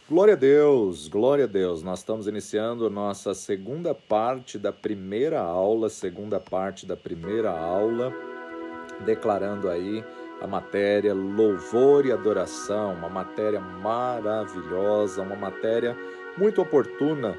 Glória a Deus. Nós estamos iniciando a nossa segunda parte da primeira aula, declarando aí a matéria louvor e adoração, uma matéria maravilhosa, uma matéria muito oportuna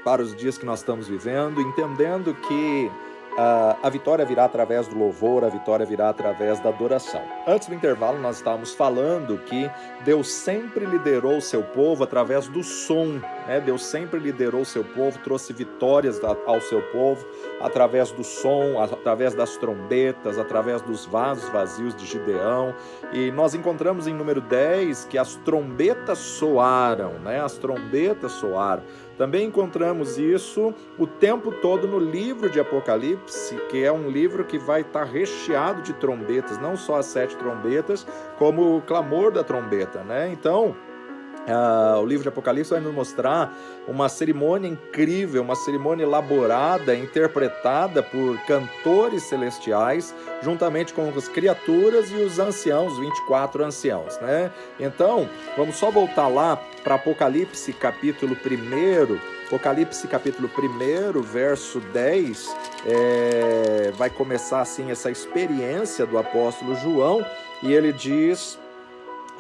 para os dias que nós estamos vivendo, entendendo que a vitória virá através do louvor, a vitória virá através da adoração. Antes do intervalo, nós estávamos falando que Deus sempre liderou o seu povo através do som, né? Deus sempre liderou o seu povo, trouxe vitórias ao seu povo através do som, através das trombetas, através dos vasos vazios de Gideão. E nós encontramos em número 10 que as trombetas soaram, né? As trombetas soaram. Também encontramos isso o tempo todo no livro de Apocalipse, que é um livro que vai estar recheado de trombetas, não só as 7 trombetas, como o clamor da trombeta, né? Então, o livro de Apocalipse vai nos mostrar uma cerimônia incrível, uma cerimônia elaborada, interpretada por cantores celestiais, juntamente com as criaturas e os anciãos, os 24 anciãos, né? Então, vamos só voltar lá para Apocalipse capítulo 1, Apocalipse capítulo 1, verso 10, vai começar assim essa experiência do apóstolo João, e ele diz: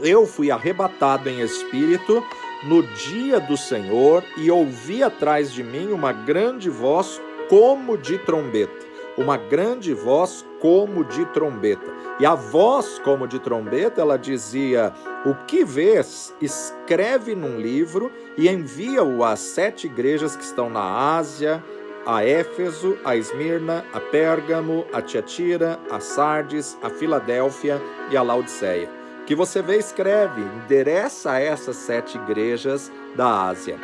eu fui arrebatado em espírito no dia do Senhor e ouvi atrás de mim uma grande voz como de trombeta. Uma grande voz como de trombeta. E a voz como de trombeta, ela dizia: o que vês, escreve num livro e envia-o às 7 igrejas que estão na Ásia, a Éfeso, a Esmirna, a Pérgamo, a Tiatira, a Sardes, a Filadélfia e a Laodiceia. Que você vê, escreve, endereça a essas 7 igrejas da Ásia.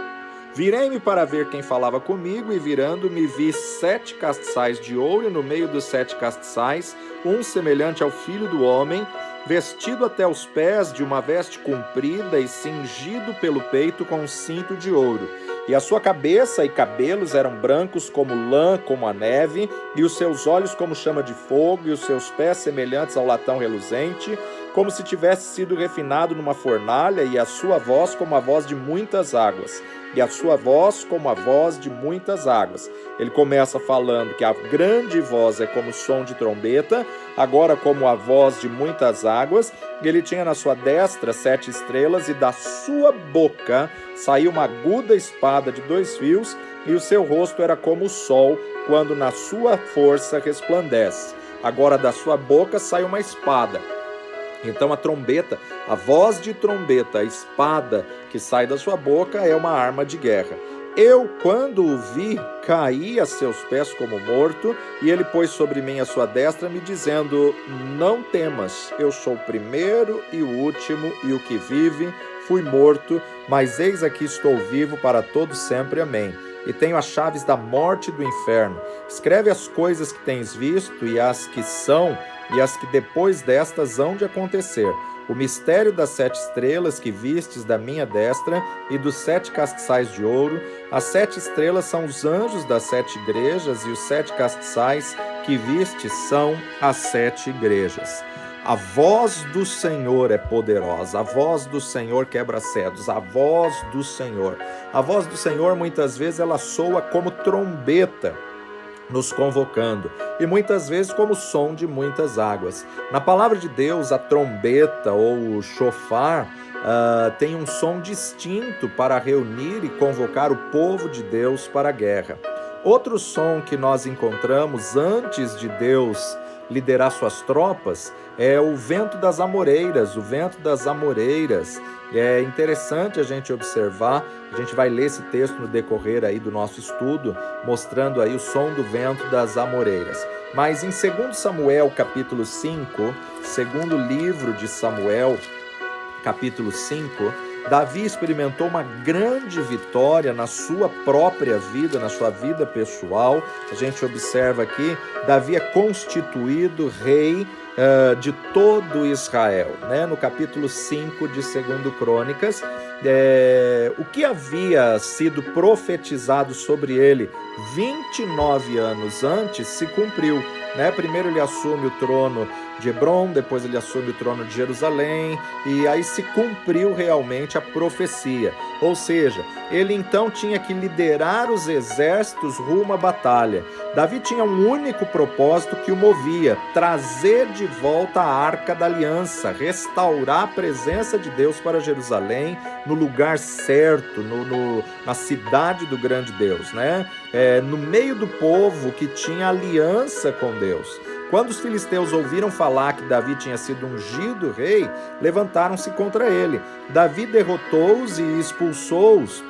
Virei-me para ver quem falava comigo, e virando-me vi 7 castiçais de ouro, e no meio dos 7 castiçais, um semelhante ao Filho do Homem, vestido até os pés de uma veste comprida e cingido pelo peito com um cinto de ouro. E a sua cabeça e cabelos eram brancos como lã, como a neve, e os seus olhos como chama de fogo, e os seus pés semelhantes ao latão reluzente, como se tivesse sido refinado numa fornalha, e a sua voz como a voz de muitas águas. E a sua voz como a voz de muitas águas. Ele começa falando que a grande voz é como o som de trombeta, agora como a voz de muitas águas. Ele tinha na sua destra 7 estrelas, e da sua boca saiu uma aguda espada de 2 fios, e o seu rosto era como o sol, quando na sua força resplandece. Agora da sua boca sai uma espada. Então a trombeta, a voz de trombeta, a espada que sai da sua boca é uma arma de guerra. Eu, quando o vi, caí a seus pés como morto, e ele pôs sobre mim a sua destra, me dizendo: não temas, eu sou o primeiro e o último, e o que vive. Fui morto, mas eis aqui estou vivo para todo sempre. Amém. E tenho as chaves da morte e do inferno. Escreve as coisas que tens visto, e as que são, e as que depois destas hão de acontecer. O mistério das 7 estrelas que vistes da minha destra, e dos 7 castiçais de ouro. As 7 estrelas são os anjos das 7 igrejas, e os 7 castiçais que vistes são as 7 igrejas. A voz do Senhor é poderosa, a voz do Senhor quebra cedros, a voz do Senhor. A voz do Senhor, muitas vezes, ela soa como trombeta, nos convocando, e muitas vezes como o som de muitas águas. Na palavra de Deus, a trombeta ou o shofar tem um som distinto para reunir e convocar o povo de Deus para a guerra. Outro som que nós encontramos antes de Deus liderar suas tropas é o vento das amoreiras. O vento das amoreiras é interessante a gente observar. A gente vai ler esse texto no decorrer aí do nosso estudo, mostrando aí o som do vento das amoreiras. Mas em 2 Samuel capítulo 5, segundo livro de Samuel, capítulo 5, Davi experimentou uma grande vitória na sua própria vida, na sua vida pessoal. A gente observa aqui, Davi é constituído rei de todo Israel, né? No capítulo 5 de 2 Crônicas, o que havia sido profetizado sobre ele 29 anos antes se cumpriu, né? Primeiro ele assume o trono de Hebrom, depois ele assume o trono de Jerusalém, e aí se cumpriu realmente a profecia. Ou seja, ele então tinha que liderar os exércitos rumo à batalha. Davi tinha um único propósito que o movia: trazer de volta a Arca da Aliança, restaurar a presença de Deus para Jerusalém, no lugar certo, na cidade do grande Deus, né? No meio do povo que tinha aliança com Deus. Quando os filisteus ouviram falar que Davi tinha sido ungido rei, levantaram-se contra ele. Davi derrotou-os e expulsou-os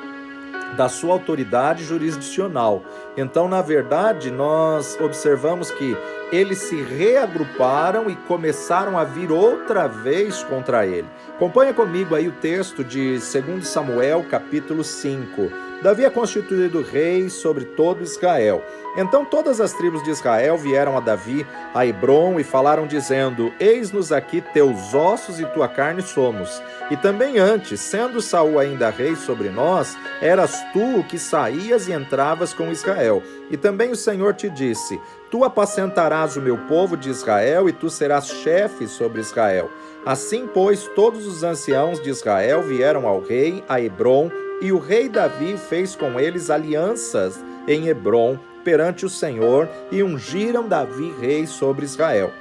da sua autoridade jurisdicional. Então, na verdade, nós observamos que eles se reagruparam e começaram a vir outra vez contra ele. Acompanha comigo aí o texto de 2 Samuel, capítulo 5. Davi é constituído rei sobre todo Israel. Então todas as tribos de Israel vieram a Davi, a Hebrom, e falaram dizendo: Eis-nos aqui teus ossos e tua carne somos. E também antes, sendo Saul ainda rei sobre nós, eras tu o que saías e entravas com Israel. E também o Senhor te disse: Tu apacentarás o meu povo de Israel, e tu serás chefe sobre Israel. Assim, pois, todos os anciãos de Israel vieram ao rei, a Hebrom, e o rei Davi fez com eles alianças em Hebrom perante o Senhor, e ungiram Davi rei sobre Israel.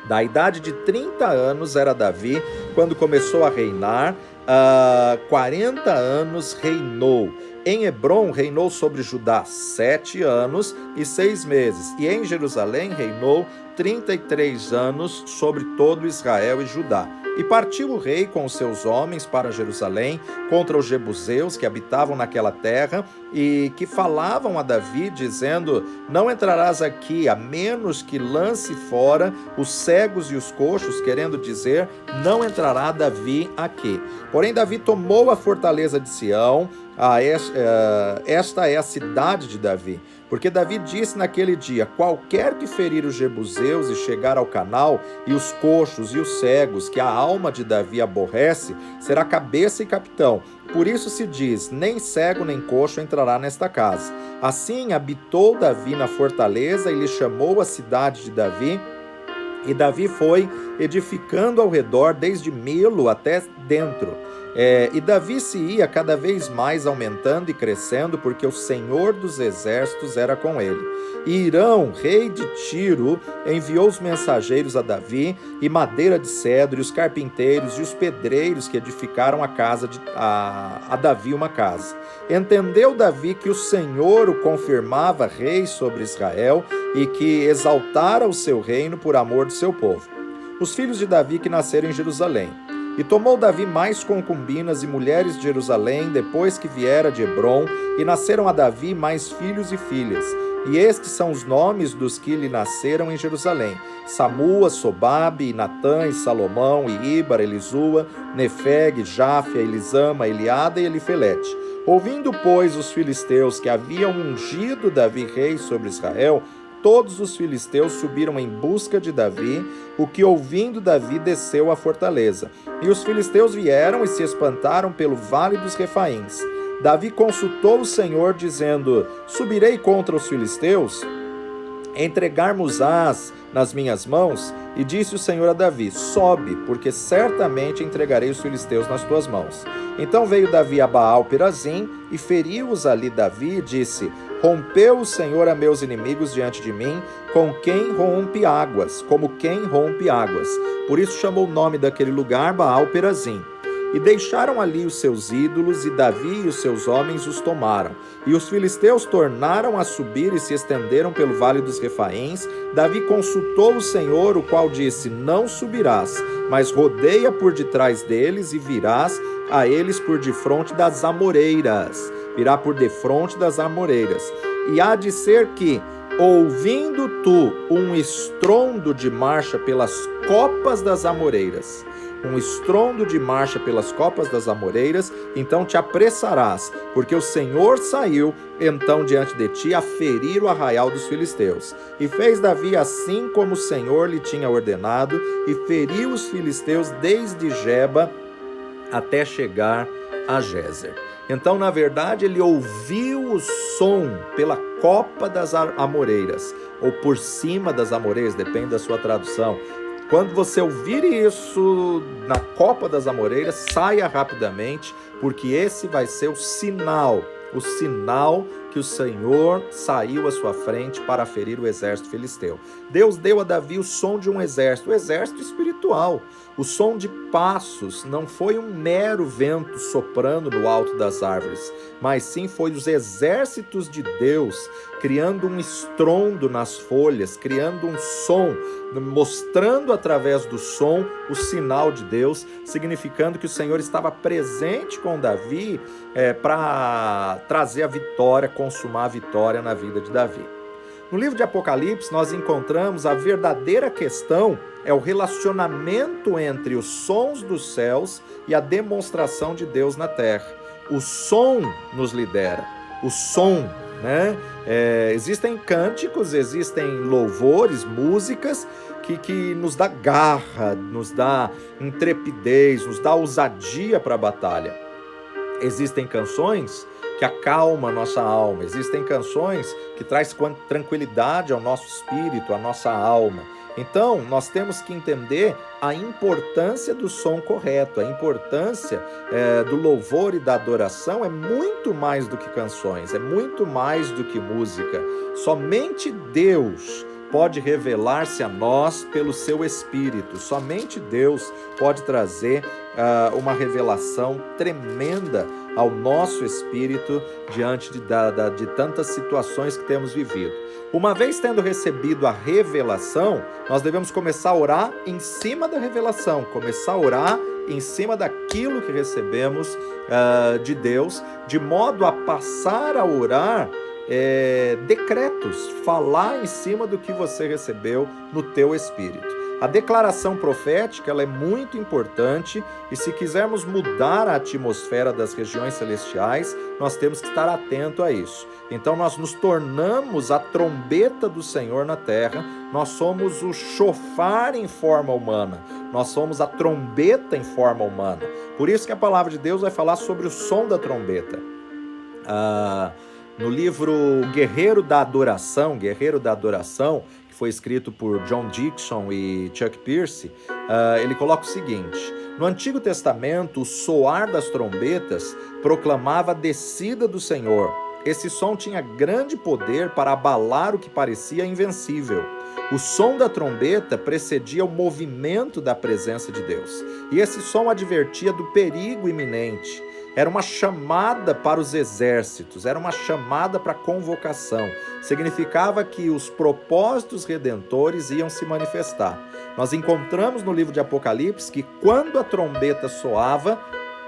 Da idade de 30 anos era Davi quando começou a reinar, 40 anos reinou. Em Hebrom reinou sobre Judá 7 anos e 6 meses, e em Jerusalém reinou 33 anos sobre todo Israel e Judá. E partiu o rei com os seus homens para Jerusalém contra os jebuseus que habitavam naquela terra e que falavam a Davi, dizendo: Não entrarás aqui, a menos que lance fora os cegos e os coxos, querendo dizer, não entrará Davi aqui. Porém, Davi tomou a fortaleza de Sião. Esta é a cidade de Davi. Porque Davi disse naquele dia: Qualquer que ferir os jebuseus e chegar ao canal, e os coxos e os cegos, que a alma de Davi aborrece, será cabeça e capitão. Por isso se diz: Nem cego nem coxo entrará nesta casa. Assim habitou Davi na fortaleza, e lhe chamou a cidade de Davi. E Davi foi edificando ao redor, desde Milo até dentro. E Davi se ia cada vez mais aumentando e crescendo, porque o Senhor dos exércitos era com ele. E Irão, rei de Tiro, enviou os mensageiros a Davi, e madeira de cedro, e os carpinteiros e os pedreiros que edificaram a Davi uma casa. Entendeu Davi que o Senhor o confirmava rei sobre Israel, e que exaltara o seu reino por amor do seu povo. Os filhos de Davi que nasceram em Jerusalém. E tomou Davi mais concubinas e mulheres de Jerusalém, depois que viera de Hebrom, e nasceram a Davi mais filhos e filhas. E estes são os nomes dos que lhe nasceram em Jerusalém: Samua, Sobabe, Natã, e Salomão, e Ibar, Elisua, Nefeg, Jáfia, Elisama, Eliada e Elifelete. Ouvindo, pois, os filisteus que haviam ungido Davi rei sobre Israel, todos os filisteus subiram em busca de Davi, o que, ouvindo Davi, desceu à fortaleza. E os filisteus vieram e se espantaram pelo vale dos Refaíns. Davi consultou o Senhor, dizendo: Subirei contra os filisteus? Entregar-mos-ás nas minhas mãos? E disse o Senhor a Davi: Sobe, porque certamente entregarei os filisteus nas tuas mãos. Então veio Davi a Baal-Perazim, e feriu-os ali Davi, e disse: Rompeu o Senhor a meus inimigos diante de mim, como quem rompe águas. Por isso chamou o nome daquele lugar Baal-Perazim. E deixaram ali os seus ídolos, e Davi e os seus homens os tomaram. E os filisteus tornaram a subir e se estenderam pelo vale dos Refaíns. Davi consultou o Senhor, o qual disse: Não subirás, mas rodeia por detrás deles, e virás a eles por defronte das amoreiras. Virá por defronte das amoreiras. E há de ser que, ouvindo tu um estrondo de marcha pelas copas das amoreiras, então te apressarás, porque o Senhor saiu então diante de ti a ferir o arraial dos filisteus. E fez Davi assim como o Senhor lhe tinha ordenado, e feriu os filisteus desde Geba até chegar a Gézer. Então, na verdade, ele ouviu o som pela copa das amoreiras, ou por cima das amoreiras, depende da sua tradução. Quando você ouvir isso na copa das amoreiras, saia rapidamente, porque esse vai ser o sinal que o Senhor saiu à sua frente para ferir o exército filisteu. Deus deu a Davi o som de um exército, o exército espiritual. O som de passos não foi um mero vento soprando no alto das árvores, mas sim foi os exércitos de Deus criando um estrondo nas folhas, criando um som, mostrando através do som o sinal de Deus, significando que o Senhor estava presente com Davi para trazer a vitória, consumar a vitória na vida de Davi. No livro de Apocalipse, nós encontramos a verdadeira questão é o relacionamento entre os sons dos céus e a demonstração de Deus na terra. O som nos lidera, o som, né? Existem cânticos, existem louvores, músicas que nos dá garra, nos dá intrepidez, nos dá ousadia para a batalha. Existem canções que acalmam a nossa alma, existem canções que trazem tranquilidade ao nosso espírito, à nossa alma. Então, nós temos que entender a importância do som correto, a importância do louvor e da adoração é muito mais do que canções, é muito mais do que música. Somente Deus pode revelar-se a nós pelo seu Espírito. Somente Deus pode trazer uma revelação tremenda ao nosso espírito diante de tantas situações que temos vivido. Uma vez tendo recebido a revelação, nós devemos começar a orar em cima da revelação, começar a orar em cima daquilo que recebemos de Deus, de modo a passar a orar decretos, falar em cima do que você recebeu no teu espírito. A declaração profética ela é muito importante e se quisermos mudar a atmosfera das regiões celestiais, nós temos que estar atento a isso. Então nós nos tornamos a trombeta do Senhor na terra, nós somos o chofar em forma humana, nós somos a trombeta em forma humana. Por isso que a palavra de Deus vai falar sobre o som da trombeta. No livro Guerreiro da Adoração, que foi escrito por John Dixon e Chuck Pierce, ele coloca o seguinte: no Antigo Testamento, o soar das trombetas proclamava a descida do Senhor. Esse som tinha grande poder para abalar o que parecia invencível. O som da trombeta precedia o movimento da presença de Deus, e esse som advertia do perigo iminente. Era uma chamada para os exércitos, era uma chamada para a convocação. Significava que os propósitos redentores iam se manifestar. Nós encontramos no livro de Apocalipse que quando a trombeta soava,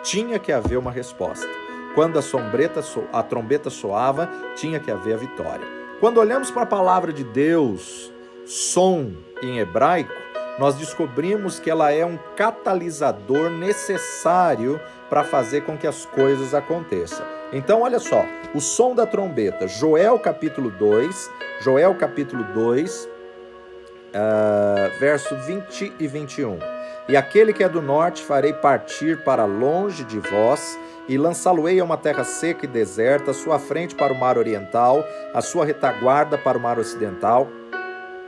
tinha que haver uma resposta. Quando a trombeta soava, tinha que haver a vitória. Quando olhamos para a palavra de Deus, som em hebraico, nós descobrimos que ela é um catalisador necessário para fazer com que as coisas aconteçam. Então, olha só, o som da trombeta, Joel capítulo 2, verso 20 e 21. E aquele que é do norte farei partir para longe de vós, e lançá-lo-ei a uma terra seca e deserta, a sua frente para o mar oriental, a sua retaguarda para o mar ocidental.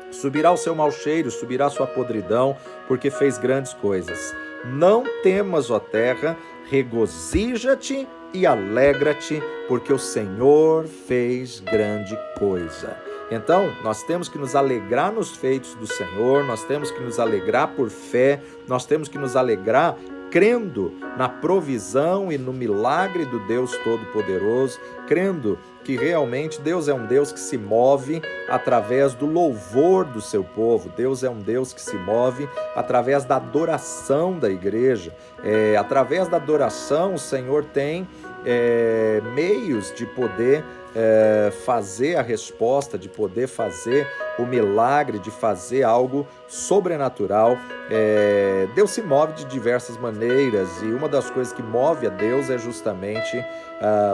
Subirá o seu mau cheiro, subirá a sua podridão, porque fez grandes coisas. Não temas, ó terra, regozija-te e alegra-te, porque o Senhor fez grande coisa. Então, nós temos que nos alegrar nos feitos do Senhor, nós temos que nos alegrar por fé, nós temos que nos alegrar crendo na provisão e no milagre do Deus Todo-Poderoso, crendo que realmente Deus é um Deus que se move através do louvor do seu povo. Deus é um Deus que se move através da adoração da igreja. Através da adoração, o Senhor tem meios de poder fazer a resposta, de poder fazer o milagre, de fazer algo sobrenatural. Deus se move de diversas maneiras e uma das coisas que move a Deus é justamente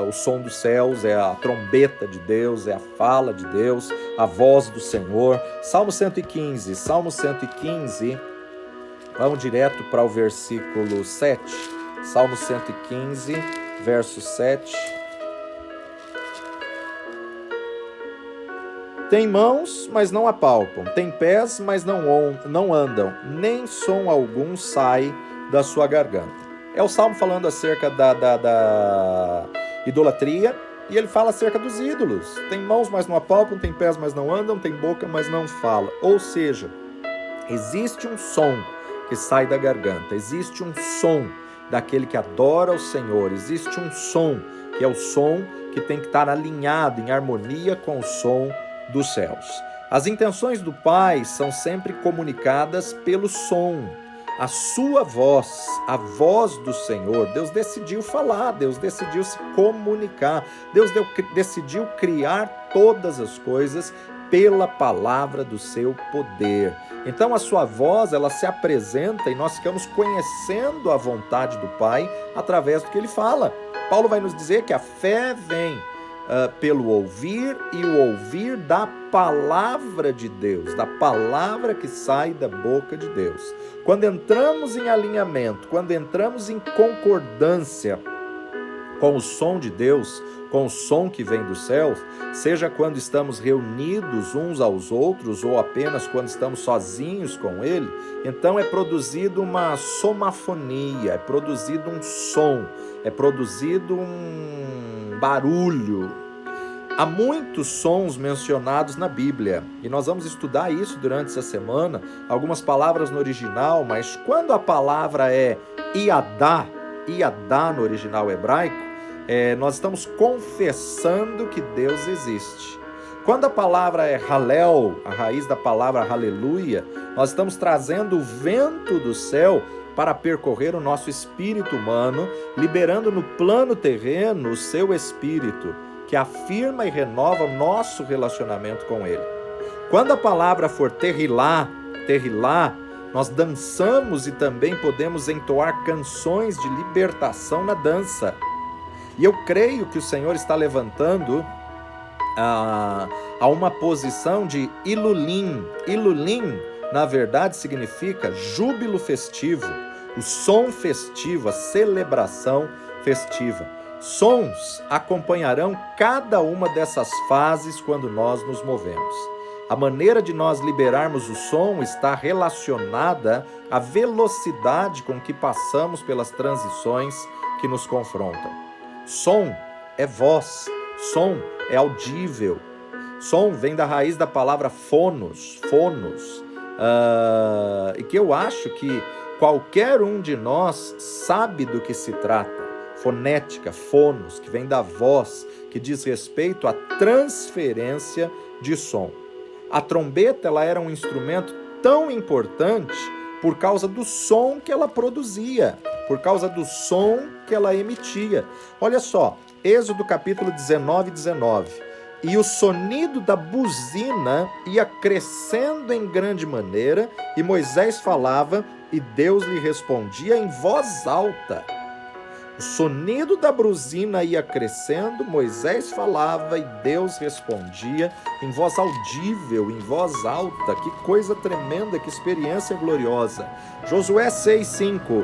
o som dos céus, é a trombeta de Deus, é a fala de Deus, a voz do Senhor. Salmo 115, vamos direto para o versículo 7. Salmo 115, verso 7. Tem mãos, mas não apalpam, tem pés, mas não andam, nem som algum sai da sua garganta. É o Salmo falando acerca da idolatria, e ele fala acerca dos ídolos. Tem mãos, mas não apalpam, tem pés, mas não andam, tem boca, mas não fala. Ou seja, existe um som que sai da garganta, existe um som daquele que adora o Senhor, existe um som que é o som que tem que estar alinhado, em harmonia com o som dos céus. As intenções do Pai são sempre comunicadas pelo som, a sua voz, a voz do Senhor. Deus decidiu falar, Deus decidiu se comunicar, Deus decidiu criar todas as coisas pela palavra do seu poder. Então a sua voz, ela se apresenta e nós ficamos conhecendo a vontade do Pai através do que ele fala. Paulo vai nos dizer que a fé vem pelo ouvir, e o ouvir da palavra de Deus, da palavra que sai da boca de Deus. Quando entramos em alinhamento, quando entramos em concordância com o som de Deus, com o som que vem dos céus, seja quando estamos reunidos uns aos outros ou apenas quando estamos sozinhos com Ele, então é produzido uma somafonia, é produzido um som, é produzido um barulho. Há muitos sons mencionados na Bíblia e nós vamos estudar isso durante essa semana, algumas palavras no original, mas quando a palavra é iadá no original hebraico, nós estamos confessando que Deus existe. Quando a palavra é halel, a raiz da palavra aleluia, nós estamos trazendo o vento do céu para percorrer o nosso espírito humano, liberando no plano terreno o seu espírito, que afirma e renova o nosso relacionamento com Ele. Quando a palavra for terrilá, nós dançamos e também podemos entoar canções de libertação na dança. E eu creio que o Senhor está levantando a uma posição de ilulim. Ilulim, na verdade, significa júbilo festivo, o som festivo, a celebração festiva. Sons acompanharão cada uma dessas fases quando nós nos movemos. A maneira de nós liberarmos o som está relacionada à velocidade com que passamos pelas transições que nos confrontam. Som é voz, som é audível. Som vem da raiz da palavra fonos, e que eu acho que qualquer um de nós sabe do que se trata. Fonética, fonos, que vem da voz, que diz respeito à transferência de som. A trombeta, ela era um instrumento tão importante por causa do som que ela produzia, por causa do som que ela emitia. Olha só, Êxodo capítulo 19. E o sonido da buzina ia crescendo em grande maneira, e Moisés falava, e Deus lhe respondia em voz alta. O sonido da buzina ia crescendo, Moisés falava e Deus respondia em voz audível, em voz alta. Que coisa tremenda, que experiência gloriosa. Josué 6:5.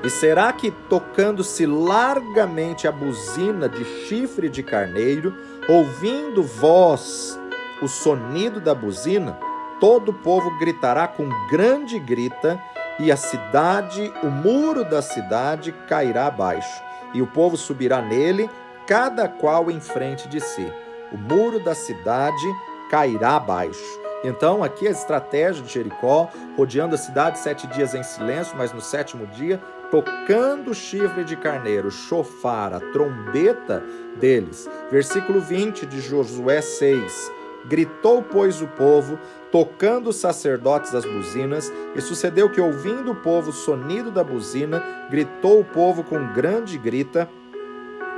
E será que, tocando-se largamente a buzina de chifre de carneiro, ouvindo voz o sonido da buzina, todo o povo gritará com grande grita, e a cidade, o muro da cidade cairá abaixo, e o povo subirá nele, cada qual em frente de si. O muro da cidade cairá abaixo. Então, aqui a estratégia de Jericó, rodeando a cidade 7 dias em silêncio, mas no 7º dia, tocando o chifre de carneiro, chofar, a trombeta deles. Versículo 20 de Josué 6. Gritou, pois, o povo, tocando os sacerdotes as buzinas, e sucedeu que, ouvindo o povo o sonido da buzina, gritou o povo com grande grita,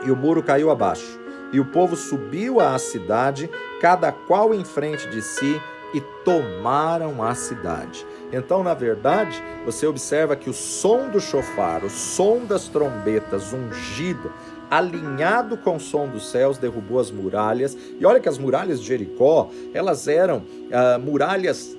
e o muro caiu abaixo. E o povo subiu à cidade, cada qual em frente de si, e tomaram a cidade. Então, na verdade, você observa que o som do chofar, o som das trombetas ungida, alinhado com o som dos céus, derrubou as muralhas. E olha que as muralhas de Jericó, elas eram muralhas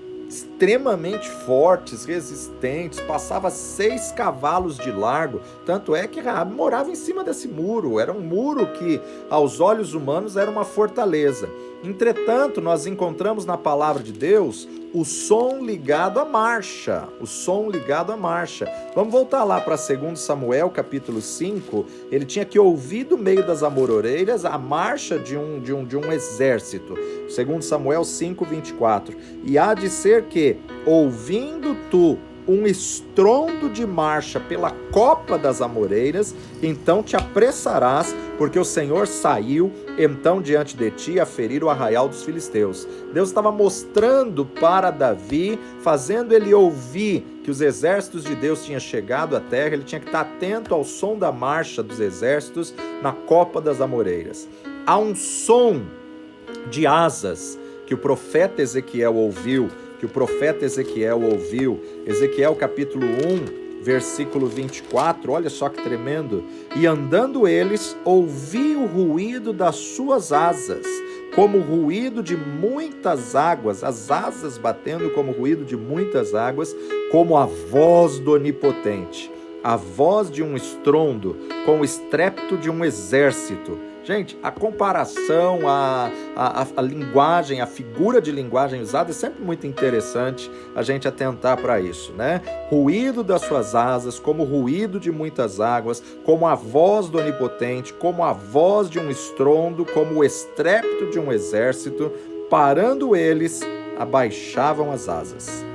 extremamente fortes, resistentes, passava 6 cavalos de largo, tanto é que Raabe morava em cima desse muro, era um muro que aos olhos humanos era uma fortaleza. Entretanto, nós encontramos na palavra de Deus o som ligado à marcha, o som ligado à marcha. Vamos voltar lá para 2 Samuel, capítulo 5, ele tinha que ouvir do meio das amoreiras a marcha de um exército. 2 Samuel 5, 24. E há de ser que, ouvindo tu um estrondo de marcha pela copa das amoreiras, então te apressarás, porque o Senhor saiu então diante de ti a ferir o arraial dos filisteus. Deus estava mostrando para Davi, fazendo ele ouvir que os exércitos de Deus tinham chegado à terra, ele tinha que estar atento ao som da marcha dos exércitos na copa das amoreiras. Há um som de asas que o profeta Ezequiel ouviu, Ezequiel capítulo 1, versículo 24, olha só que tremendo. E andando eles, ouvi o ruído das suas asas, como o ruído de muitas águas, as asas batendo como o ruído de muitas águas, como a voz do Onipotente, a voz de um estrondo, com o estrépito de um exército. Gente, a comparação, a linguagem, a figura de linguagem usada é sempre muito interessante a gente atentar para isso, né? Ruído das suas asas, como o ruído de muitas águas, como a voz do Onipotente, como a voz de um estrondo, como o estrépito de um exército, parando eles, abaixavam as asas.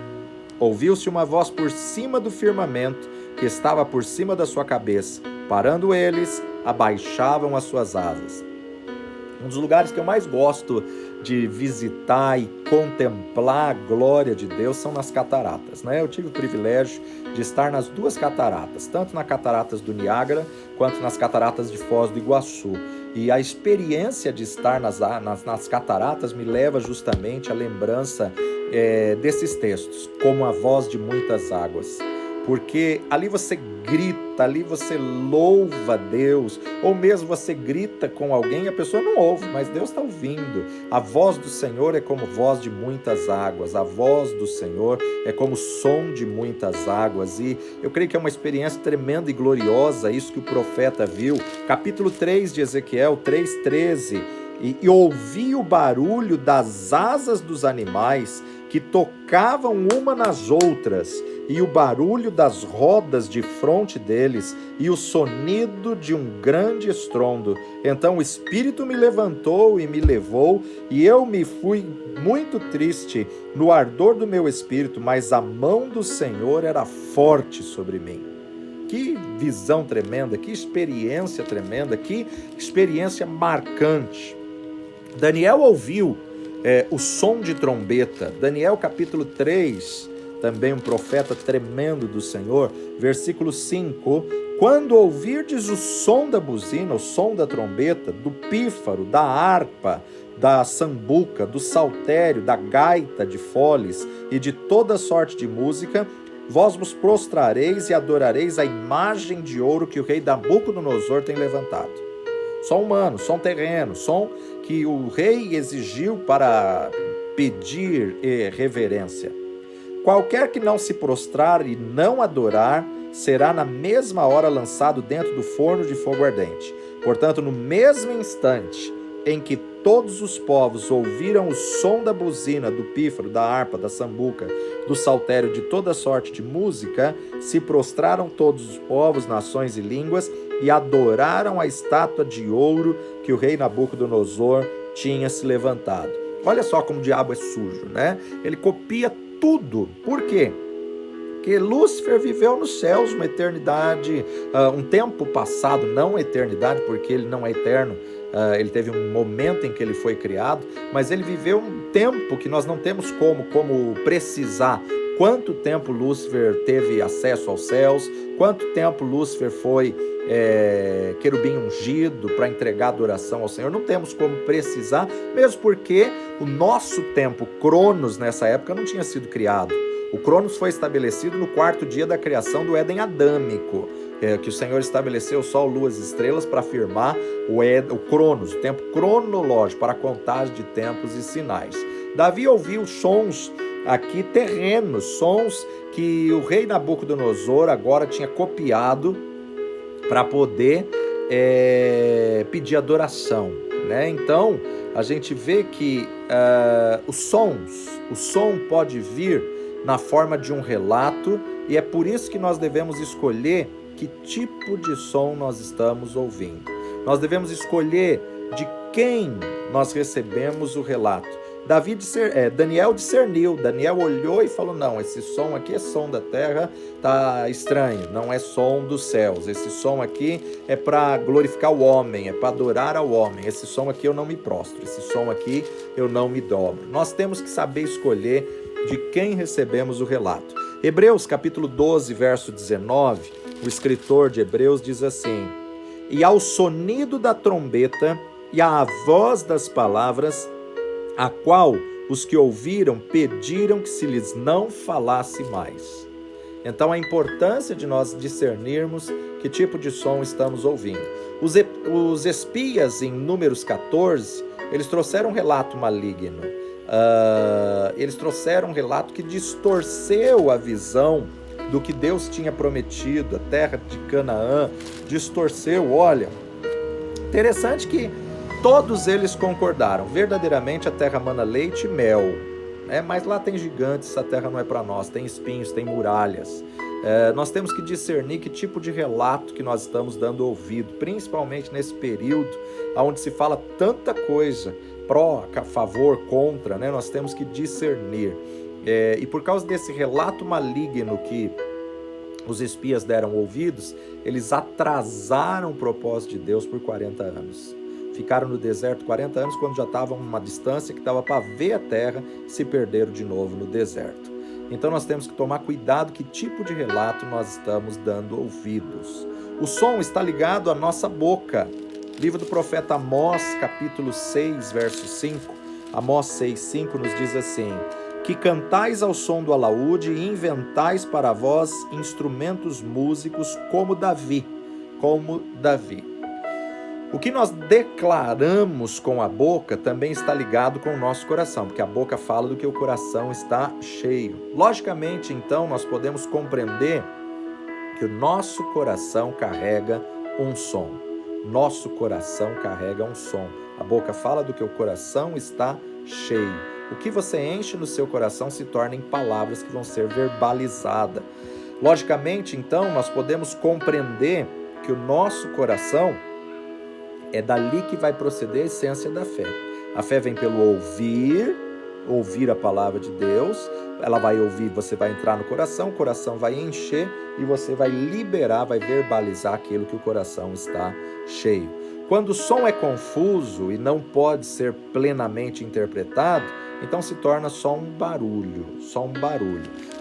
Ouviu-se uma voz por cima do firmamento, que estava por cima da sua cabeça. Parando eles, abaixavam as suas asas. Um dos lugares que eu mais gosto de visitar e contemplar a glória de Deus são nas cataratas, né? Eu tive o privilégio de estar nas 2 cataratas, tanto nas cataratas do Niágara, quanto nas cataratas de Foz do Iguaçu. E a experiência de estar nas cataratas me leva justamente à lembrança desses textos, como a voz de muitas águas. Porque ali você grita, ali você louva Deus, ou mesmo você grita com alguém e a pessoa não ouve, mas Deus está ouvindo. A voz do Senhor é como voz de muitas águas, a voz do Senhor é como som de muitas águas, e eu creio que é uma experiência tremenda e gloriosa, isso que o profeta viu. Capítulo 3 de Ezequiel, 3:13, e ouvi o barulho das asas dos animais que tocavam uma nas outras, e o barulho das rodas de fronte deles, e o sonido de um grande estrondo. Então o Espírito me levantou e me levou, e eu me fui muito triste no ardor do meu espírito, mas a mão do Senhor era forte sobre mim. Que visão tremenda, que experiência tremenda, que experiência marcante. Daniel ouviu o som de trombeta. Daniel capítulo 3, também um profeta tremendo do Senhor, versículo 5, quando ouvirdes o som da buzina, o som da trombeta, do pífaro, da harpa, da sambuca, do saltério, da gaita de foles e de toda sorte de música, vós vos prostrareis e adorareis a imagem de ouro que o rei Nabucodonosor tem levantado. Som humano, som terreno, som que o rei exigiu para pedir reverência. Qualquer que não se prostrar e não adorar, será na mesma hora lançado dentro do forno de fogo ardente. Portanto, no mesmo instante em que todos os povos ouviram o som da buzina, do pífaro, da harpa, da sambuca, do saltério, de toda sorte de música, se prostraram todos os povos, nações e línguas e adoraram a estátua de ouro que o rei Nabucodonosor tinha se levantado. Olha só como o diabo é sujo, né? Ele copia tudo. Por quê? Porque Lúcifer viveu nos céus uma eternidade, um tempo passado, não uma eternidade, porque ele não é eterno, ele teve um momento em que ele foi criado, mas ele viveu um tempo que nós não temos como precisar. Quanto tempo Lúcifer teve acesso aos céus, quanto tempo Lúcifer foi querubim ungido para entregar adoração ao Senhor, não temos como precisar, mesmo porque o nosso tempo, Cronos, nessa época não tinha sido criado. O Cronos foi estabelecido no 4º dia da criação do Éden Adâmico, que o Senhor estabeleceu sol, luas e estrelas para afirmar o Cronos, o tempo cronológico, para a contagem de tempos e sinais. Davi ouviu sons aqui terrenos, sons que o rei Nabucodonosor agora tinha copiado para poder pedir adoração, né? Então, a gente vê que o som pode vir na forma de um relato, e é por isso que nós devemos escolher que tipo de som nós estamos ouvindo. Nós devemos escolher de quem nós recebemos o relato. Daniel discerniu, Daniel olhou e falou, não, esse som aqui é som da terra, tá estranho, não é som dos céus, esse som aqui é para glorificar o homem, é para adorar ao homem, esse som aqui eu não me prostro, esse som aqui eu não me dobro. Nós temos que saber escolher de quem recebemos o relato. Hebreus capítulo 12, verso 19, o escritor de Hebreus diz assim, e ao sonido da trombeta e à voz das palavras, a qual os que ouviram pediram que se lhes não falasse mais. Então a importância de nós discernirmos que tipo de som estamos ouvindo. Os espias em Números 14, eles trouxeram um relato maligno. Eles trouxeram um relato que distorceu a visão do que Deus tinha prometido, a terra de Canaã, distorceu. Olha, interessante que todos eles concordaram, verdadeiramente a terra mana leite e mel, né? Mas lá tem gigantes, essa terra não é para nós, tem espinhos, tem muralhas. Nós temos que discernir que tipo de relato que nós estamos dando ouvido, principalmente nesse período onde se fala tanta coisa, pró, a favor, contra, né? Nós temos que discernir. E por causa desse relato maligno que os espias deram ouvidos, eles atrasaram o propósito de Deus por 40 anos. Ficaram no deserto 40 anos, quando já estavam uma distância que dava para ver a terra, se perderam de novo no deserto. Então nós temos que tomar cuidado que tipo de relato nós estamos dando ouvidos. O som está ligado à nossa boca. Livro do profeta Amós, capítulo 6, verso 5. Amós 6, 5 nos diz assim, que cantais ao som do alaúde e inventais para vós instrumentos músicos como Davi. O que nós declaramos com a boca também está ligado com o nosso coração, porque a boca fala do que o coração está cheio. Logicamente, então, nós podemos compreender que o nosso coração carrega um som. Nosso coração carrega um som. A boca fala do que o coração está cheio. O que você enche no seu coração se torna em palavras que vão ser verbalizadas. Logicamente, então, nós podemos compreender que o nosso coração é dali que vai proceder a essência da fé. A fé vem pelo ouvir a palavra de Deus, ela vai ouvir, você vai entrar no coração, o coração vai encher e você vai liberar, vai verbalizar aquilo que o coração está cheio. Quando o som é confuso e não pode ser plenamente interpretado, então se torna só um barulho.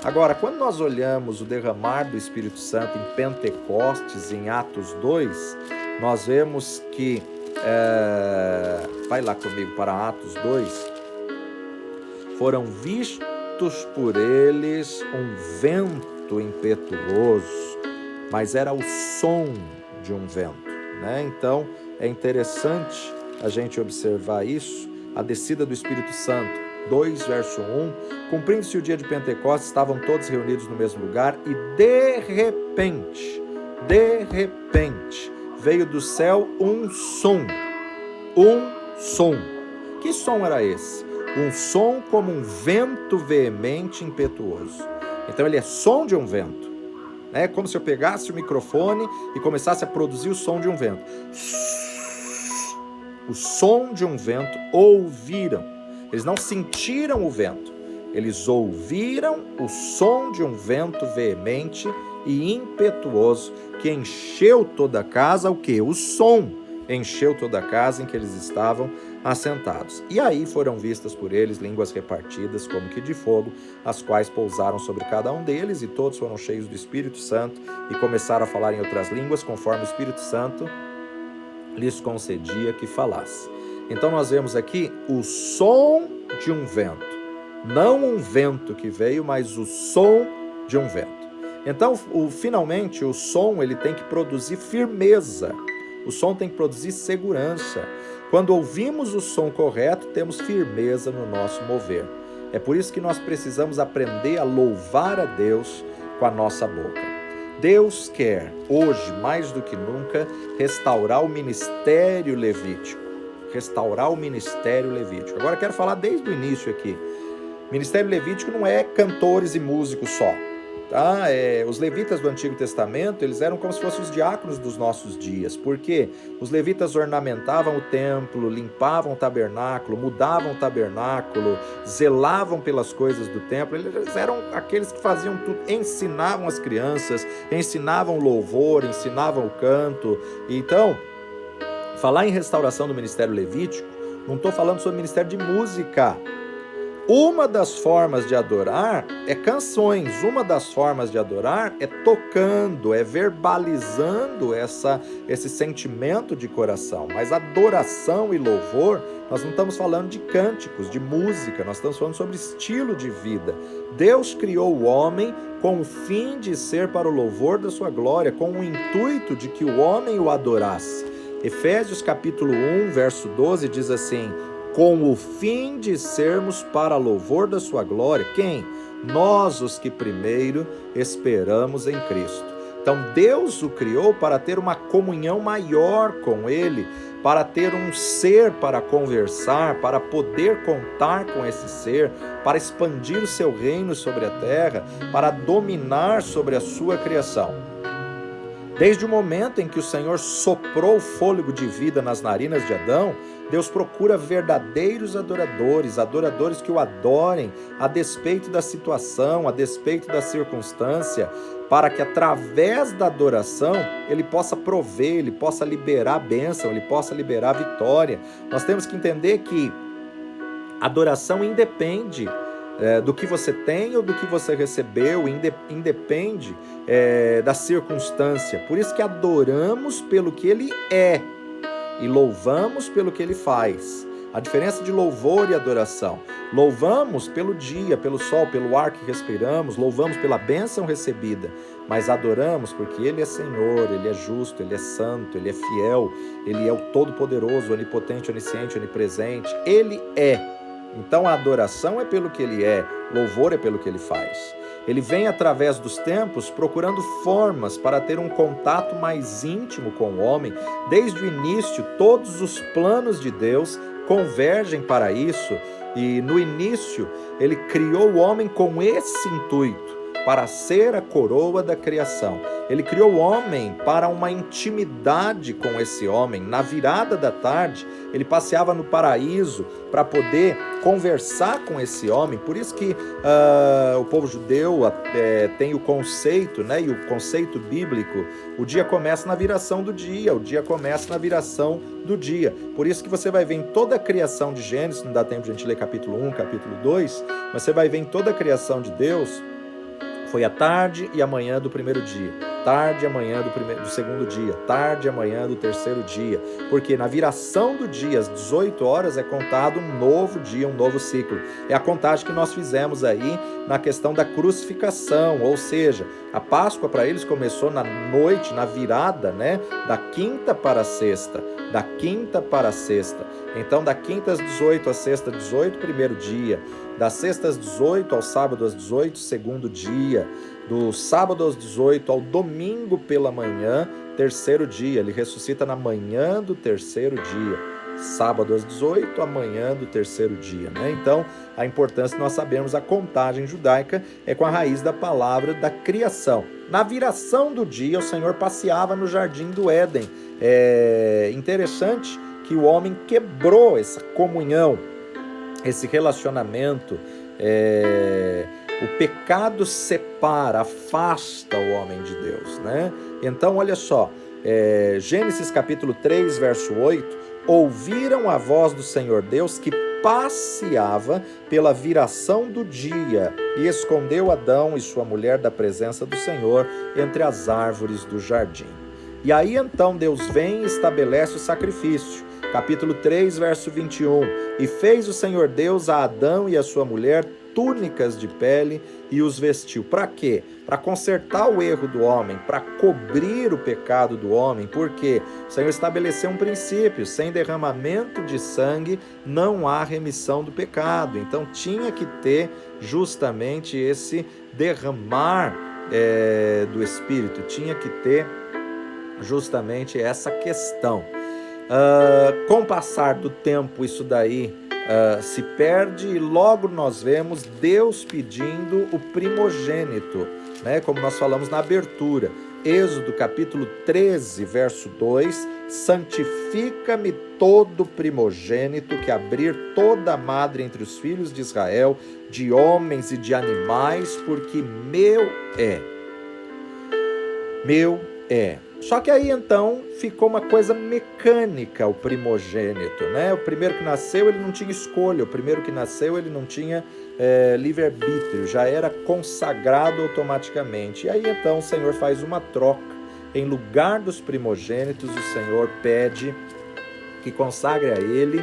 Agora, quando nós olhamos o derramar do Espírito Santo em Pentecostes, em Atos 2, nós vemos que, vai lá comigo para Atos 2, foram vistos por eles um vento impetuoso, mas era o som de um vento, né? Então, é interessante a gente observar isso, a descida do Espírito Santo. 2, verso 1, cumprindo-se o dia de Pentecostes, estavam todos reunidos no mesmo lugar e de repente, veio do céu um som. Que som era esse? Um som como um vento veemente, impetuoso. Então ele é som de um vento. É como se eu pegasse o microfone e começasse a produzir o som de um vento. O som de um vento, ouviram. Eles não sentiram o vento. Eles ouviram o som de um vento veemente e impetuoso que encheu toda a casa. O quê? O som encheu toda a casa em que eles estavam assentados. E aí foram vistas por eles línguas repartidas como que de fogo, as quais pousaram sobre cada um deles, e todos foram cheios do Espírito Santo e começaram a falar em outras línguas, conforme o Espírito Santo lhes concedia que falasse. Então nós vemos aqui o som de um vento. Não um vento que veio, mas o som de um vento. Então, finalmente, o som ele tem que produzir firmeza. O som tem que produzir segurança. Quando ouvimos o som correto, temos firmeza no nosso mover. É por isso que nós precisamos aprender a louvar a Deus com a nossa boca. Deus quer, hoje, mais do que nunca, restaurar o ministério levítico. Restaurar o ministério levítico. Agora quero falar desde o início aqui. Ministério levítico não é cantores e músicos só. Tá? Os levitas do Antigo Testamento, eles eram como se fossem os diáconos dos nossos dias, porque os levitas ornamentavam o templo, limpavam o tabernáculo, mudavam o tabernáculo, zelavam pelas coisas do templo. Eles eram aqueles que faziam tudo, ensinavam as crianças, ensinavam louvor, ensinavam o canto. Então, falar em restauração do ministério levítico, não estou falando sobre ministério de música. Uma das formas de adorar é canções, uma das formas de adorar é tocando, é verbalizando esse sentimento de coração. Mas adoração e louvor, nós não estamos falando de cânticos, de música, nós estamos falando sobre estilo de vida. Deus criou o homem com o fim de ser para o louvor da sua glória, com o intuito de que o homem o adorasse. Efésios capítulo 1, verso 12 diz assim: com o fim de sermos para louvor da sua glória. Quem? Nós, os que primeiro esperamos em Cristo. Então Deus o criou para ter uma comunhão maior com Ele, para ter um ser para conversar, para poder contar com esse ser, para expandir o seu reino sobre a terra, para dominar sobre a sua criação. Desde o momento em que o Senhor soprou o fôlego de vida nas narinas de Adão, Deus procura verdadeiros adoradores que o adorem a despeito da situação, a despeito da circunstância, para que através da adoração Ele possa prover, Ele possa liberar a bênção, Ele possa liberar a vitória. Nós temos que entender que adoração independe do que você tem ou do que você recebeu, independe da circunstância. Por isso que adoramos pelo que Ele é e louvamos pelo que Ele faz. A diferença de louvor e adoração: louvamos pelo dia, pelo sol, pelo ar que respiramos, louvamos pela bênção recebida, mas adoramos porque Ele é Senhor, Ele é justo, Ele é santo, Ele é fiel, Ele é o Todo-Poderoso, Onipotente, Onisciente, Onipresente. Ele é. Então a adoração é pelo que Ele é, louvor é pelo que Ele faz. Ele vem através dos tempos procurando formas para ter um contato mais íntimo com o homem. Desde o início, todos os planos de Deus convergem para isso, e no início Ele criou o homem com esse intuito, para ser a coroa da criação. Ele criou o homem para uma intimidade com esse homem. Na virada da tarde, Ele passeava no paraíso para poder conversar com esse homem. Por isso que o povo judeu tem o conceito, né, e o conceito bíblico: o dia começa na viração do dia, o dia começa na viração do dia. Por isso que você vai ver em toda a criação de Gênesis, não dá tempo de a gente ler capítulo 1, capítulo 2, mas você vai ver em toda a criação de Deus, foi a tarde e a manhã do primeiro dia, tarde e a manhã do segundo dia, tarde e a manhã do terceiro dia, porque na viração do dia, às 18 horas, é contado um novo dia, um novo ciclo. É a contagem que nós fizemos aí na questão da crucificação, ou seja, a Páscoa para eles começou na noite, na virada, né, da quinta para a sexta, da quinta para a sexta. Então, da quinta às 18, à sexta às 18, primeiro dia, da sexta às 18 ao sábado às 18, segundo dia, do sábado aos 18 ao domingo pela manhã, terceiro dia. Ele ressuscita na manhã do terceiro dia. Sábado às 18, amanhã do terceiro dia, né? Então, a importância de nós sabermos a contagem judaica é com a raiz da palavra da criação. Na viração do dia, o Senhor passeava no jardim do Éden. É interessante que o homem quebrou essa comunhão, esse relacionamento. O pecado separa, afasta o homem de Deus, né? Então, olha só, Gênesis capítulo 3, verso 8, ouviram a voz do Senhor Deus que passeava pela viração do dia e escondeu Adão e sua mulher da presença do Senhor entre as árvores do jardim. E aí então Deus vem e estabelece o sacrifício. Capítulo 3, verso 21. E fez o Senhor Deus a Adão e a sua mulher túnicas de pele e os vestiu. Para quê? Para consertar o erro do homem, para cobrir o pecado do homem, porque o Senhor estabeleceu um princípio: sem derramamento de sangue não há remissão do pecado. Então tinha que ter justamente esse derramar do Espírito, tinha que ter justamente essa questão. Com o passar do tempo, isso daí se perde e logo nós vemos Deus pedindo o primogênito, né? Como nós falamos na abertura. Êxodo capítulo 13, verso 2: santifica-me todo primogênito que abrir toda a madre entre os filhos de Israel, de homens e de animais, porque meu é. Meu é. Só que aí então ficou uma coisa mecânica o primogênito, né? O primeiro que nasceu ele não tinha escolha, o primeiro que nasceu ele não tinha livre-arbítrio, já era consagrado automaticamente. E aí então o Senhor faz uma troca. Em lugar dos primogênitos, o Senhor pede que consagre a ele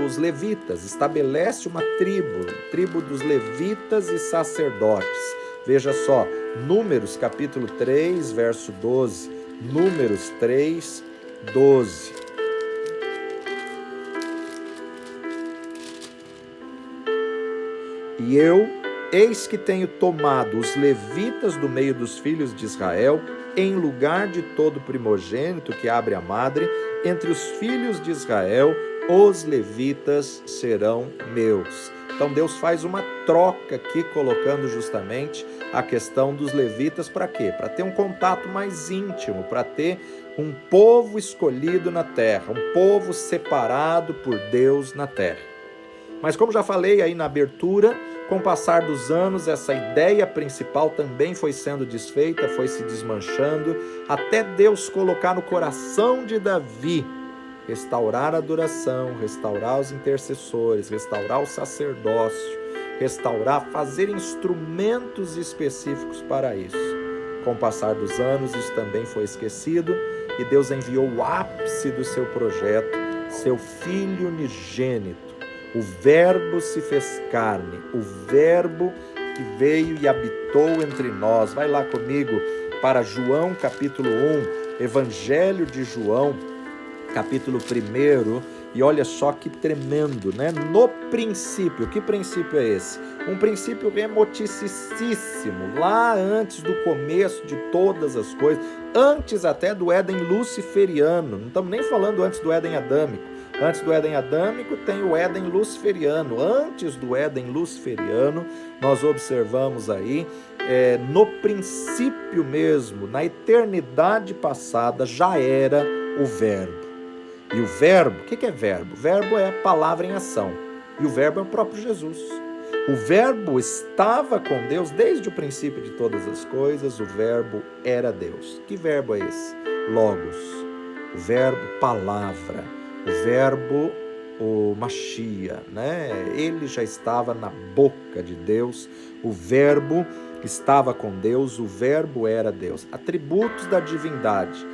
os levitas, estabelece uma tribo dos levitas e sacerdotes. Veja só, Números capítulo 3, verso 12. Números 3, 12. E eu, eis que tenho tomado os levitas do meio dos filhos de Israel, em lugar de todo primogênito que abre a madre, entre os filhos de Israel, os levitas serão meus. Então Deus faz uma troca aqui, colocando justamente a questão dos levitas para quê? Para ter um contato mais íntimo, para ter um povo escolhido na terra, um povo separado por Deus na terra. Mas como já falei aí na abertura, com o passar dos anos, essa ideia principal também foi sendo desfeita, foi se desmanchando, até Deus colocar no coração de Davi restaurar a adoração, restaurar os intercessores, restaurar o sacerdócio, restaurar, fazer instrumentos específicos para isso. Com o passar dos anos, isso também foi esquecido e Deus enviou o ápice do seu projeto, seu Filho unigênito. O Verbo se fez carne, o Verbo que veio e habitou entre nós. Vai lá comigo para João capítulo 1, Evangelho de João, capítulo 1, e olha só que tremendo, né? No princípio, que princípio é esse? Um princípio remoticíssimo, lá antes do começo de todas as coisas, antes até do Éden luciferiano, não estamos nem falando antes do Éden adâmico. Antes do Éden adâmico tem o Éden luciferiano. Antes do Éden luciferiano, nós observamos aí, no princípio mesmo, na eternidade passada, já era o Verbo. E o Verbo, o que é Verbo? Verbo é palavra em ação. E o Verbo é o próprio Jesus. O Verbo estava com Deus desde o princípio de todas as coisas. O Verbo era Deus. Que verbo é esse? Logos. O Verbo, palavra. O Verbo, o Machia, né? Ele já estava na boca de Deus. O Verbo estava com Deus. O Verbo era Deus. Atributos da divindade.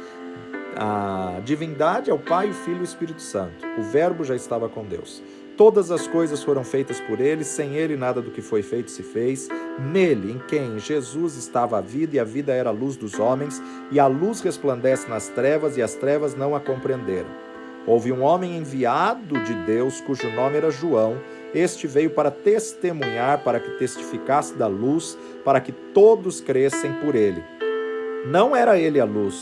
A divindade é o Pai, o Filho e o Espírito Santo. O Verbo já estava com Deus. Todas as coisas foram feitas por ele, sem ele nada do que foi feito se fez. Nele, em quem Jesus estava a vida, e a vida era a luz dos homens, e a luz resplandece nas trevas, e as trevas não a compreenderam. Houve um homem enviado de Deus, cujo nome era João. Este veio para testemunhar, para que testificasse da luz, para que todos crescem por ele. Não era ele a luz,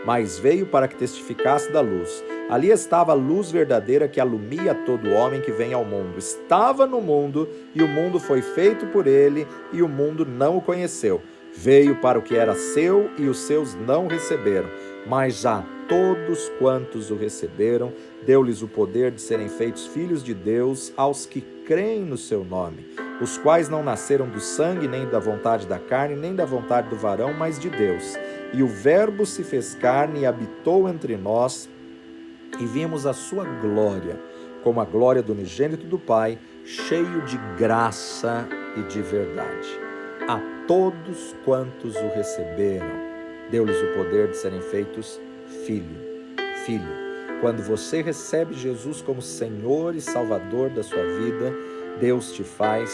mas veio para que testificasse da luz. Ali estava a luz verdadeira que alumia todo homem que vem ao mundo. Estava no mundo, e o mundo foi feito por ele, e o mundo não o conheceu. Veio para o que era seu, e os seus não receberam. Mas a todos quantos o receberam, deu-lhes o poder de serem feitos filhos de Deus, aos que creem no seu nome, os quais não nasceram do sangue, nem da vontade da carne, nem da vontade do varão, mas de Deus. E o Verbo se fez carne e habitou entre nós, e vimos a sua glória, como a glória do unigênito do Pai, cheio de graça e de verdade. A todos quantos o receberam, deu-lhes o poder de serem feitos filho. Quando você recebe Jesus como Senhor e Salvador da sua vida, Deus te faz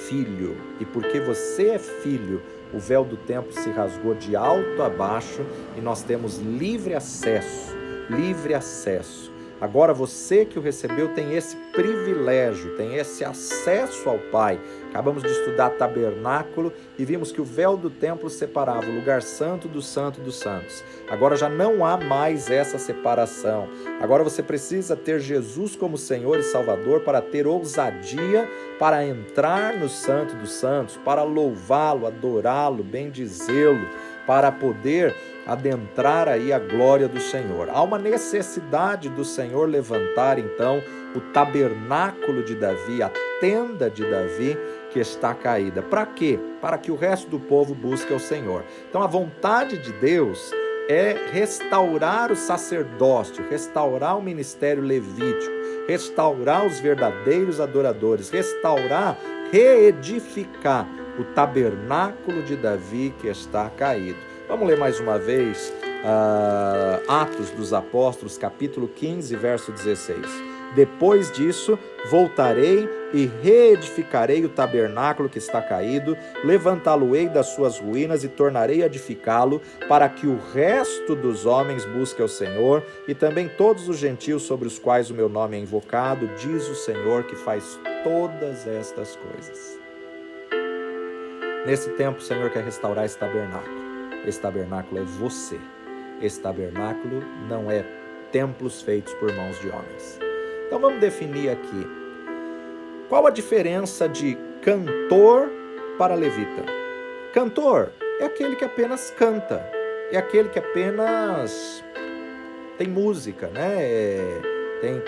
filho. E porque você é filho, o véu do templo se rasgou de alto a baixo e nós temos livre acesso, livre acesso. Agora você que o recebeu tem esse privilégio, tem esse acesso ao Pai. Acabamos de estudar tabernáculo e vimos que o véu do templo separava o lugar santo do santo dos santos. Agora já não há mais essa separação. Agora você precisa ter Jesus como Senhor e Salvador para ter ousadia para entrar no santo dos santos, para louvá-lo, adorá-lo, bendizê-lo, para poder adentrar aí a glória do Senhor. Há uma necessidade do Senhor levantar então o tabernáculo de Davi, a tenda de Davi que está caída. Para quê? Para que o resto do povo busque o Senhor. Então a vontade de Deus é restaurar o sacerdócio, restaurar o ministério levítico, restaurar os verdadeiros adoradores, restaurar, reedificar o tabernáculo de Davi que está caído. Vamos ler mais uma vez Atos dos Apóstolos, capítulo 15, verso 16. Depois disso, voltarei e reedificarei o tabernáculo que está caído, levantá-lo-ei das suas ruínas e tornarei a edificá-lo, para que o resto dos homens busque ao Senhor, e também todos os gentios sobre os quais o meu nome é invocado, diz o Senhor que faz todas estas coisas. Nesse tempo, o Senhor quer restaurar esse tabernáculo. Esse tabernáculo é você. Esse tabernáculo não é templos feitos por mãos de homens. Então vamos definir aqui. Qual a diferença de cantor para levita? Cantor é aquele que apenas canta. É aquele que apenas tem música, né? Tem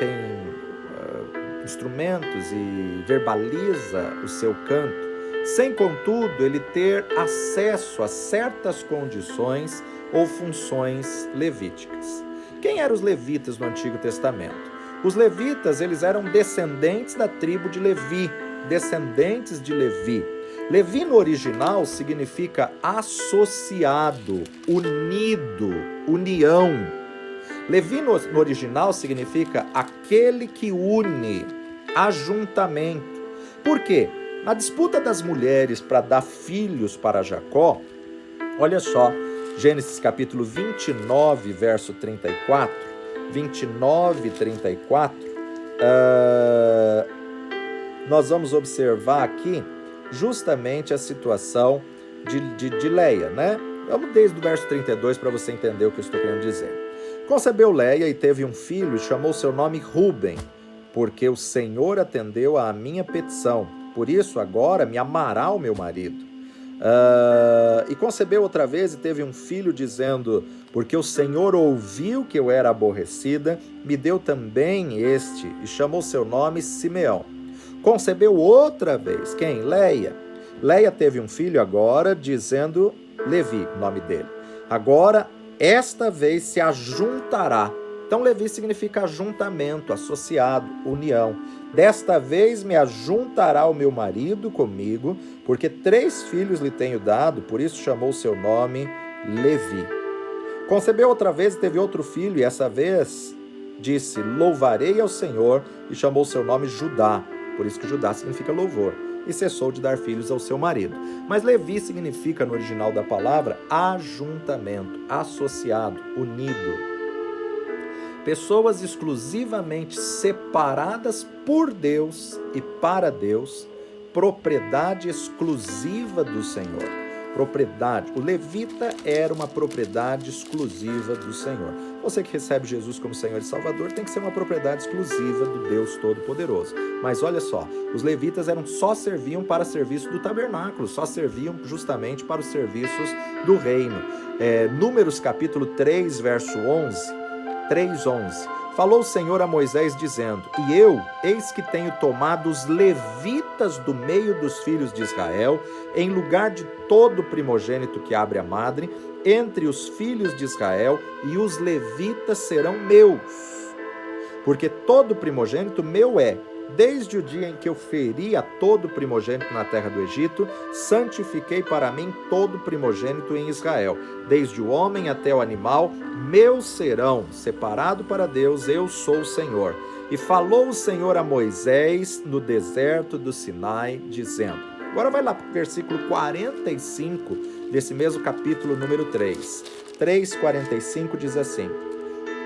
instrumentos e verbaliza o seu canto, sem, contudo, ele ter acesso a certas condições ou funções levíticas. Quem eram os levitas no Antigo Testamento? Os levitas, eles eram descendentes da tribo de Levi, descendentes de Levi. Levi no original significa associado, unido, união. Levi no original significa aquele que une, ajuntamento. Por quê? Na disputa das mulheres para dar filhos para Jacó, olha só, Gênesis capítulo 29, verso 34, 29 e 34, nós vamos observar aqui justamente a situação de Leia, né? Vamos desde o verso 32 para você entender o que eu estou querendo dizer. Concebeu Leia e teve um filho e chamou seu nome Ruben, porque o Senhor atendeu à minha petição. Por isso agora me amará o meu marido. E concebeu outra vez e teve um filho, dizendo, porque o Senhor ouviu que eu era aborrecida, me deu também este, e chamou seu nome Simeão. Concebeu outra vez, quem? Leia. Leia teve um filho agora, dizendo Levi, o nome dele. Agora, esta vez se ajuntará. Então, Levi significa ajuntamento, associado, união. Desta vez me ajuntará o meu marido comigo, porque 3 filhos lhe tenho dado, por isso chamou seu nome Levi. Concebeu outra vez e teve outro filho, e essa vez disse, louvarei ao Senhor, e chamou seu nome Judá, por isso que Judá significa louvor, e cessou de dar filhos ao seu marido. Mas Levi significa, no original da palavra, ajuntamento, associado, unido. Pessoas exclusivamente separadas por Deus e para Deus, propriedade exclusiva do Senhor. Propriedade. O levita era uma propriedade exclusiva do Senhor. Você que recebe Jesus como Senhor e Salvador tem que ser uma propriedade exclusiva do Deus Todo-Poderoso. Mas olha só, os levitas só serviam para serviço do tabernáculo, só serviam justamente para os serviços do reino. Números capítulo 3, verso 11. 3:11. Falou o Senhor a Moisés, dizendo, e eu, eis que tenho tomado os levitas do meio dos filhos de Israel, em lugar de todo primogênito que abre a madre, entre os filhos de Israel, e os levitas serão meus. Porque todo primogênito meu é, desde o dia em que eu feri a todo primogênito na terra do Egito, santifiquei para mim todo primogênito em Israel, desde o homem até o animal, meus serão, separado para Deus, eu sou o Senhor. E falou o Senhor a Moisés no deserto do Sinai, dizendo... Agora vai lá para o versículo 45 desse mesmo capítulo número 3. 3:45 diz assim: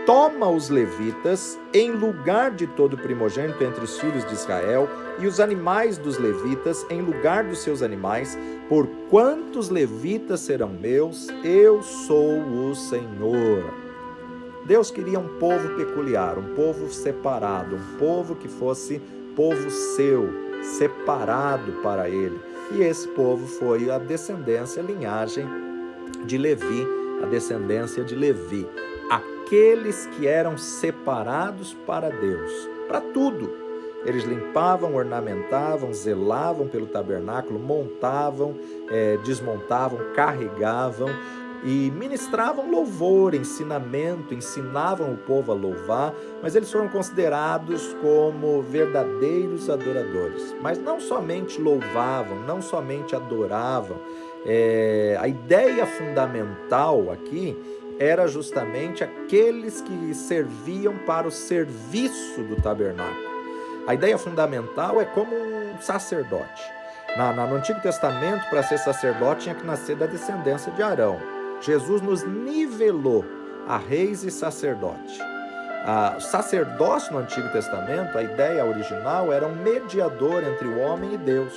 Toma os levitas em lugar de todo primogênito entre os filhos de Israel, e os animais dos levitas em lugar dos seus animais, porquanto os levitas serão meus, eu sou o Senhor. Deus queria um povo peculiar, um povo separado, um povo que fosse povo seu, separado para ele. E esse povo foi a descendência, a linhagem de Levi, a descendência de Levi. Aqueles que eram separados para Deus, para tudo. Eles limpavam, ornamentavam, zelavam pelo tabernáculo, montavam, desmontavam, carregavam e ministravam louvor, ensinamento, ensinavam o povo a louvar, mas eles foram considerados como verdadeiros adoradores. Mas não somente louvavam, não somente adoravam. A ideia fundamental aqui era justamente aqueles que serviam para o serviço do tabernáculo. A ideia fundamental é como um sacerdote. No Antigo Testamento, para ser sacerdote, tinha que nascer da descendência de Arão. Jesus nos nivelou a reis e sacerdote. O sacerdócio no Antigo Testamento, a ideia original era um mediador entre o homem e Deus,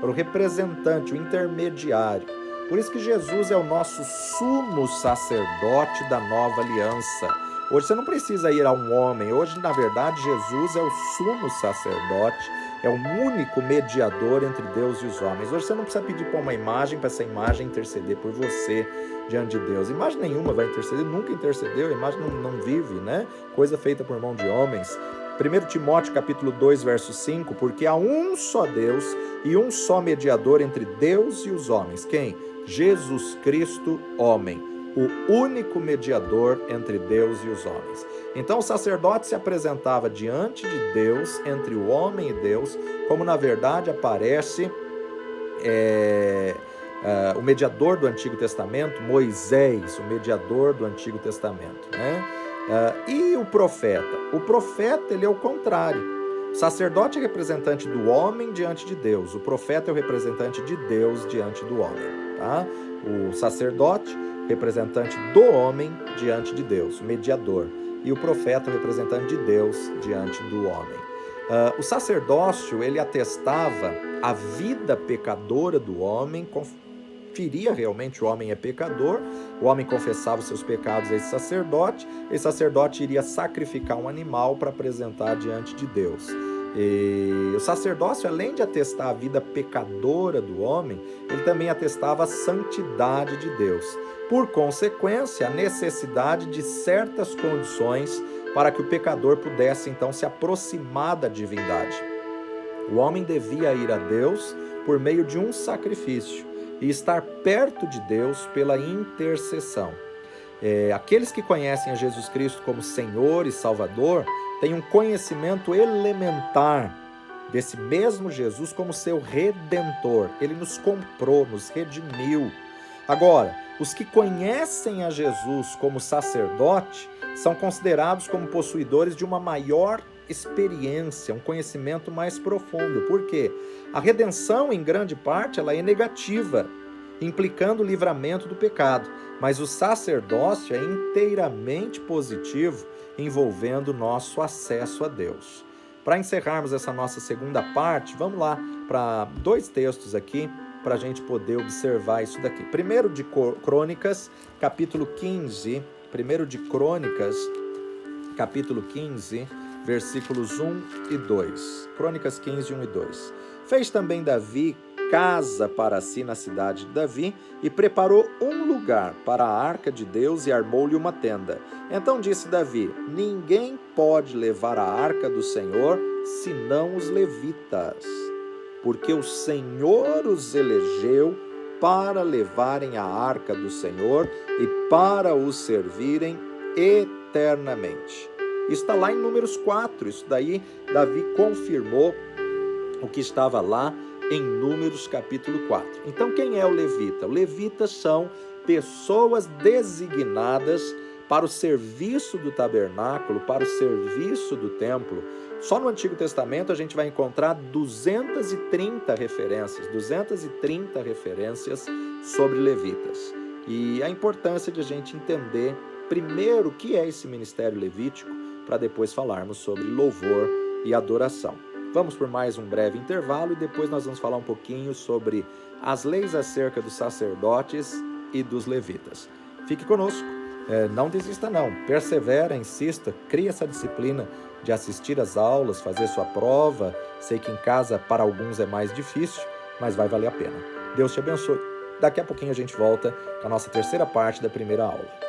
era o representante, o intermediário. Por isso que Jesus é o nosso sumo sacerdote da nova aliança. Hoje você não precisa ir a um homem, hoje na verdade Jesus é o sumo sacerdote, é o único mediador entre Deus e os homens. Hoje você não precisa pedir para uma imagem, para essa imagem interceder por você diante de Deus. Imagem nenhuma vai interceder, nunca intercedeu, a imagem não vive, né? Coisa feita por mão de homens. 1 Timóteo capítulo 2, verso 5, porque há um só Deus e um só mediador entre Deus e os homens. Quem? Jesus Cristo, homem, o único mediador entre Deus e os homens. Então o sacerdote se apresentava diante de Deus, entre o homem e Deus, como na verdade aparece o mediador do Antigo Testamento, Moisés, o mediador do Antigo Testamento, né? E o profeta? O profeta, ele é o contrário. O sacerdote é representante do homem diante de Deus. O profeta é o representante de Deus diante do homem, tá? O sacerdote, representante do homem diante de Deus, o mediador. E o profeta, o representante de Deus diante do homem. O sacerdócio, ele atestava a vida pecadora do homem, conferia realmente o homem é pecador, o homem confessava os seus pecados a esse sacerdote iria sacrificar um animal para apresentar diante de Deus. E o sacerdócio, além de atestar a vida pecadora do homem, ele também atestava a santidade de Deus. Por consequência, a necessidade de certas condições para que o pecador pudesse então se aproximar da divindade. O homem devia ir a Deus por meio de um sacrifício e estar perto de Deus pela intercessão. Aqueles que conhecem a Jesus Cristo como Senhor e Salvador têm um conhecimento elementar desse mesmo Jesus como seu Redentor. Ele nos comprou, nos redimiu. Agora, os que conhecem a Jesus como sacerdote são considerados como possuidores de uma maior experiência, um conhecimento mais profundo. Por quê? A redenção, em grande parte, ela é negativa, implicando o livramento do pecado. Mas o sacerdócio é inteiramente positivo, envolvendo o nosso acesso a Deus. Para encerrarmos essa nossa segunda parte, vamos lá para 2 textos aqui, para a gente poder observar isso daqui. 1 de Crônicas, capítulo 15, 1 de Crônicas, capítulo 15, versículos 1 e 2. Crônicas 15, 1 e 2. Fez também Davi casa para si na cidade de Davi e preparou um lugar para a arca de Deus e armou-lhe uma tenda. Então disse Davi: ninguém pode levar a arca do Senhor senão os levitas, porque o Senhor os elegeu para levarem a arca do Senhor e para os servirem eternamente. Isso está lá em Números 4, isso daí Davi confirmou o que estava lá em Números capítulo 4. Então quem é o levita? Os levitas são pessoas designadas para o serviço do tabernáculo, para o serviço do templo. Só no Antigo Testamento a gente vai encontrar 230 referências sobre levitas. E a importância de a gente entender primeiro o que é esse ministério levítico, para depois falarmos sobre louvor e adoração. Vamos por mais um breve intervalo e depois nós vamos falar um pouquinho sobre as leis acerca dos sacerdotes e dos levitas. Fique conosco, não desista não, persevera, insista, crie essa disciplina de assistir às aulas, fazer sua prova. Sei que em casa para alguns é mais difícil, mas vai valer a pena. Deus te abençoe. Daqui a pouquinho a gente volta com a nossa terceira parte da primeira aula.